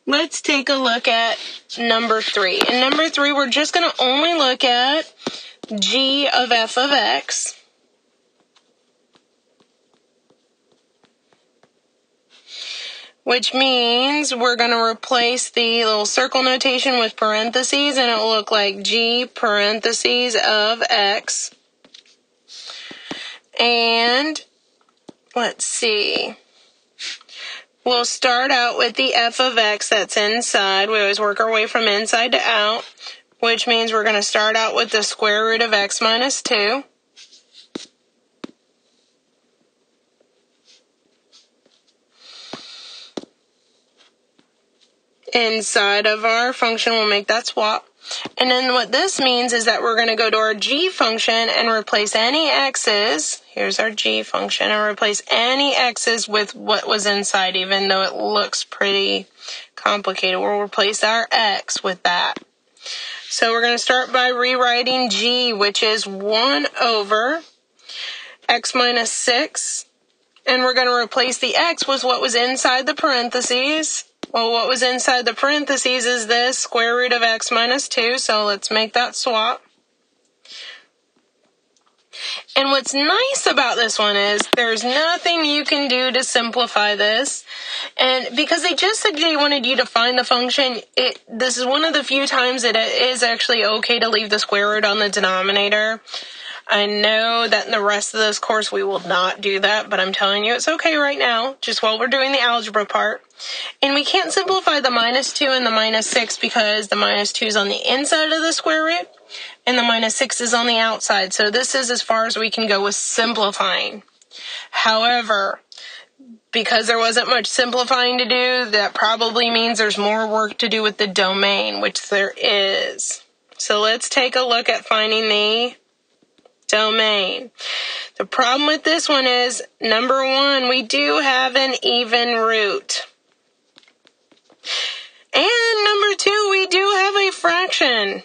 Let's take a look at number 3. In number 3, we're just going to only look at g of f of x. Which means we're going to replace the little circle notation with parentheses, and it will look like g parentheses of x. And let's see. We'll start out with the f of x that's inside. We always work our way from inside to out, which means we're going to start out with the square root of x minus 2. Inside of our function, we'll make that swap. And then what this means is that we're going to go to our g function and replace any x's. Here's our g function, and replace any x's with what was inside, even though it looks pretty complicated. We'll replace our x with that. So we're going to start by rewriting g, which is 1 over x minus 6. And we're going to replace the x with what was inside the parentheses. Well, what was inside the parentheses is this square root of x minus 2, so let's make that swap. And what's nice about this one is there's nothing you can do to simplify this. And because they just said they wanted you to find the function, this is one of the few times that it is actually okay to leave the square root on the denominator. I know that in the rest of this course we will not do that, but I'm telling you it's okay right now, just while we're doing the algebra part. And we can't simplify the minus 2 and the minus 6 because the minus 2 is on the inside of the square root and the minus 6 is on the outside. So this is as far as we can go with simplifying. However, because there wasn't much simplifying to do, that probably means there's more work to do with the domain, which there is. So let's take a look at finding the domain. The problem with this one is, number 1, we do have an even root. And number 2, we do have a fraction.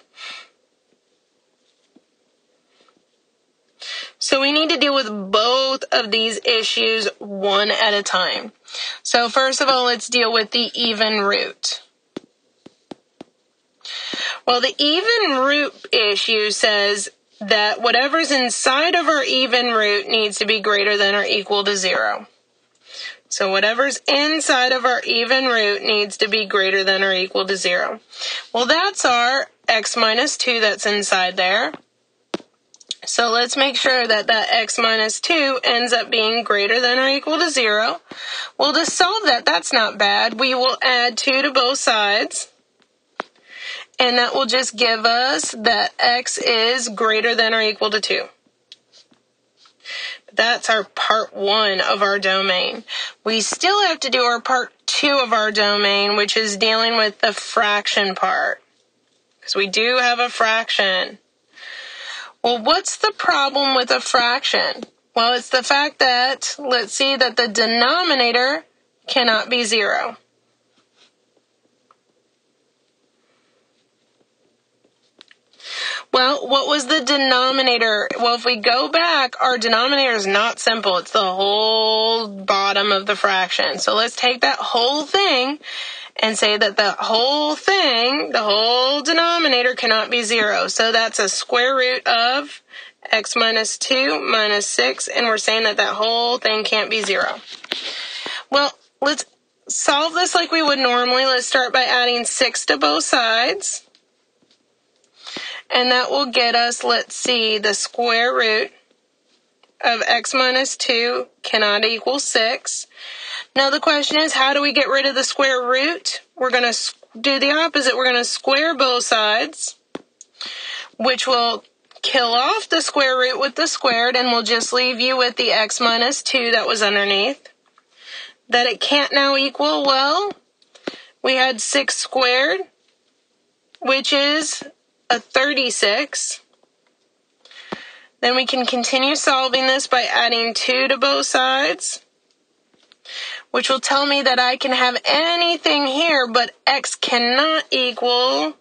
So we need to deal with both of these issues one at a time. So first of all, let's deal with the even root. Well, the even root issue says that whatever's inside of our even root needs to be greater than or equal to 0. So whatever's inside of our even root needs to be greater than or equal to 0. Well, that's our x minus 2 that's inside there. So let's make sure that that x minus 2 ends up being greater than or equal to 0. Well, to solve that, that's not bad. We will add 2 to both sides. And that will just give us that x is greater than or equal to 2. That's our part 1 of our domain. We still have to do our part 2 of our domain, which is dealing with the fraction part. Because we do have a fraction. Well, what's the problem with a fraction? Well, it's the fact that, let's see, that the denominator cannot be 0. Well, what was the denominator? Well, if we go back, our denominator is not simple. It's the whole bottom of the fraction. So let's take that whole thing and say that the whole thing, the whole denominator cannot be 0. So that's a square root of x minus 2 minus 6, and we're saying that that whole thing can't be 0. Well, let's solve this like we would normally. Let's start by adding 6 to both sides. And that will get us, let's see, the square root of x minus 2 cannot equal 6. Now the question is, how do we get rid of the square root? We're going to do the opposite. We're going to square both sides, which will kill off the square root with the squared, and we'll just leave you with the x minus 2 that was underneath. That it can't now equal, well, we had 6 squared, which is a 36. Then we can continue solving this by adding 2 to both sides, which will tell me that I can have anything here, but x cannot equal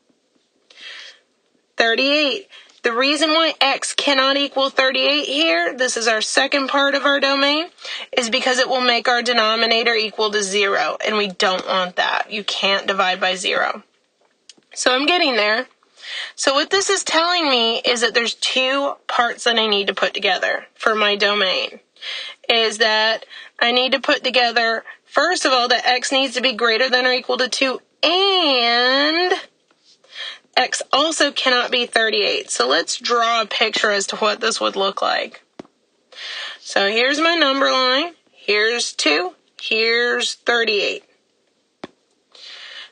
38. The reason why x cannot equal 38 here, this is our second part of our domain, is because it will make our denominator equal to 0, and we don't want that. You can't divide by 0. So I'm getting there. So what this is telling me is that there's two parts that I need to put together for my domain. Is that I need to put together, first of all, that x needs to be greater than or equal to 2, and x also cannot be 38. So let's draw a picture as to what this would look like. So here's my number line. Here's 2. Here's 38.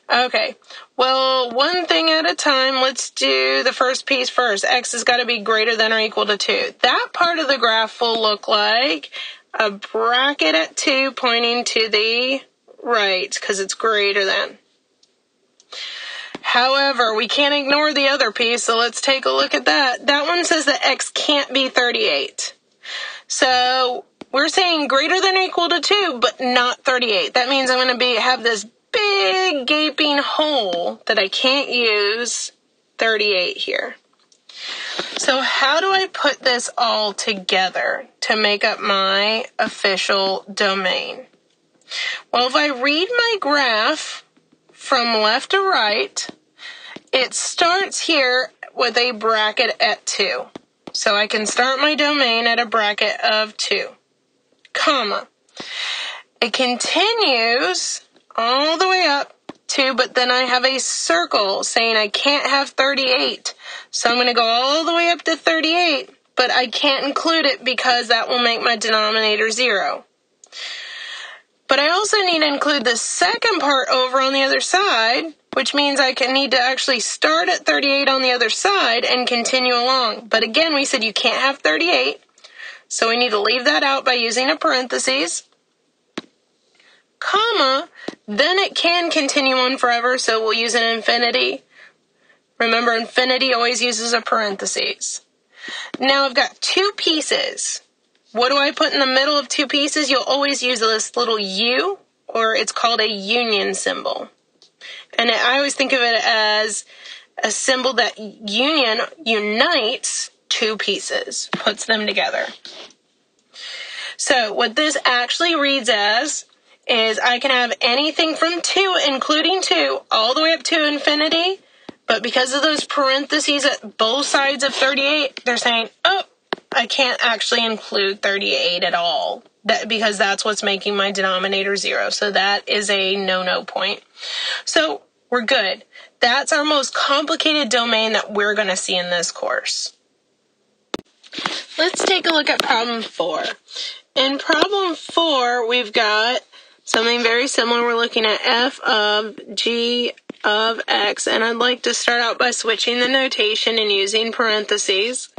Okay, well, one thing at a time. Let's do the first piece first. X has got to be greater than or equal to 2. That part of the graph will look like a bracket at 2 pointing to the right because it's greater than. However, we can't ignore the other piece, so let's take a look at that. That one says that x can't be 38. So we're saying greater than or equal to 2, but not 38. That means I'm going to have this big gaping hole that I can't use 38 here. So how do I put this all together to make up my official domain? Well, if I read my graph from left to right, it starts here with a bracket at 2. So I can start my domain at a bracket of 2, comma. It continues all the way up to, but then I have a circle saying I can't have 38. So I'm going to go all the way up to 38, but I can't include it because that will make my denominator 0. But I also need to include the second part over on the other side, which means I need to actually start at 38 on the other side and continue along. But again, we said you can't have 38, so we need to leave that out by using a parentheses, comma, then it can continue on forever, so we'll use an infinity. Remember, infinity always uses a parentheses. Now I've got two pieces. What do I put in the middle of two pieces? You'll always use this little U, or it's called a union symbol. And I always think of it as a symbol that unites two pieces, puts them together. So what this actually reads as is I can have anything from 2, including 2, all the way up to infinity, but because of those parentheses at both sides of 38, they're saying, oh, I can't actually include 38 at all, because that's what's making my denominator 0. So that is a no-no point. So we're good. That's our most complicated domain that we're going to see in this course. Let's take a look at problem 4. In problem 4, we've got something very similar. We're looking at f of g of x, and I'd like to start out by switching the notation and using parentheses.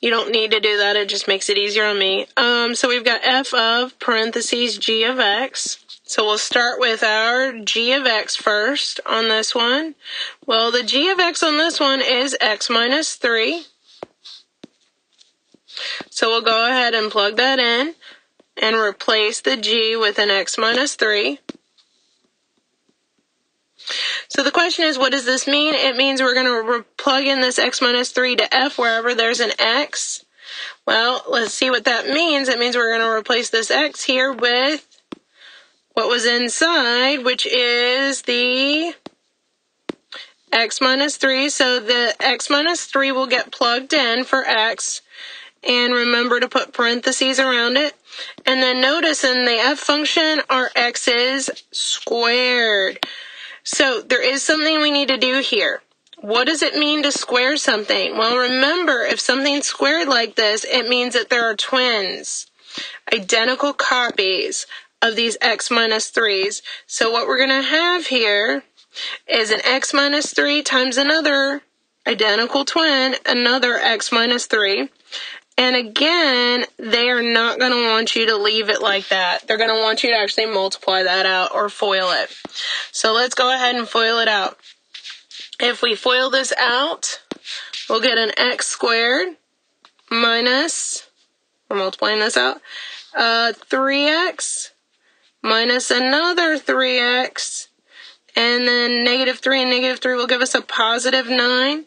You don't need to do that. It just makes it easier on me. So we've got f of parentheses g of x. So we'll start with our g of x first on this one. Well, the g of x on this one is x minus 3. So we'll go ahead and plug that in and replace the g with an x minus 3. So the question is, what does this mean? It means we're going to plug in this x minus 3 to f wherever there's an x. Well, let's see what that means. It means we're going to replace this x here with what was inside, which is the x minus 3. So the x minus 3 will get plugged in for x. And remember to put parentheses around it. And then notice in the f function, our x is squared. So there is something we need to do here. What does it mean to square something? Well, remember, if something's squared like this, it means that there are twins, identical copies of these x minus 3s. So what we're going to have here is an x minus 3 times another identical twin, another x minus 3. And again, they are not going to want you to leave it like that. They're going to want you to actually multiply that out or FOIL it. So let's go ahead and FOIL it out. If we FOIL this out, we'll get an x squared minus, we're multiplying this out, 3x minus another 3x, and then negative 3 and negative 3 will give us a positive 9.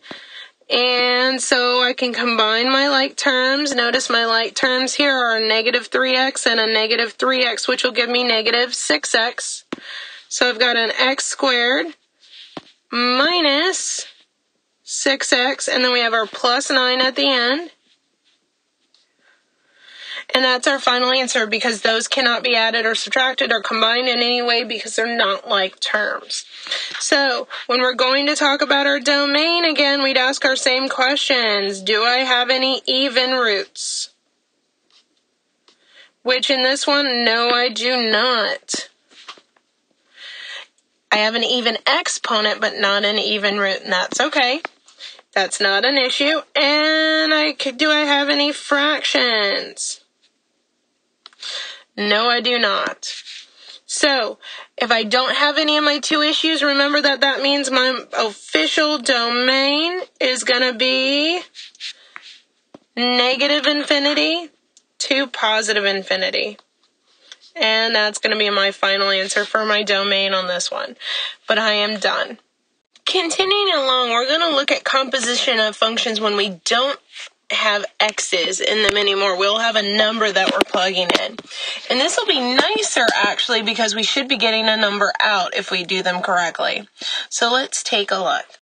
And so I can combine my like terms. Notice my like terms here are a negative 3x and a negative 3x, which will give me negative 6x. So I've got an x squared minus 6x, and then we have our plus 9 at the end. And that's our final answer, because those cannot be added or subtracted or combined in any way because they're not like terms. So when we're going to talk about our domain again, we'd ask our same questions. Do I have any even roots? Which in this one, no, I do not. I have an even exponent, but not an even root, and that's okay. That's not an issue. And do I have any fractions? No, I do not. So, if I don't have any of my two issues, remember that means my official domain is going to be negative infinity to positive infinity. And that's going to be my final answer for my domain on this one. But I am done. Continuing along, we're going to look at composition of functions when we don't have x's in them anymore. We'll have a number that we're plugging in. And this will be nicer, actually, because we should be getting a number out if we do them correctly. So let's take a look.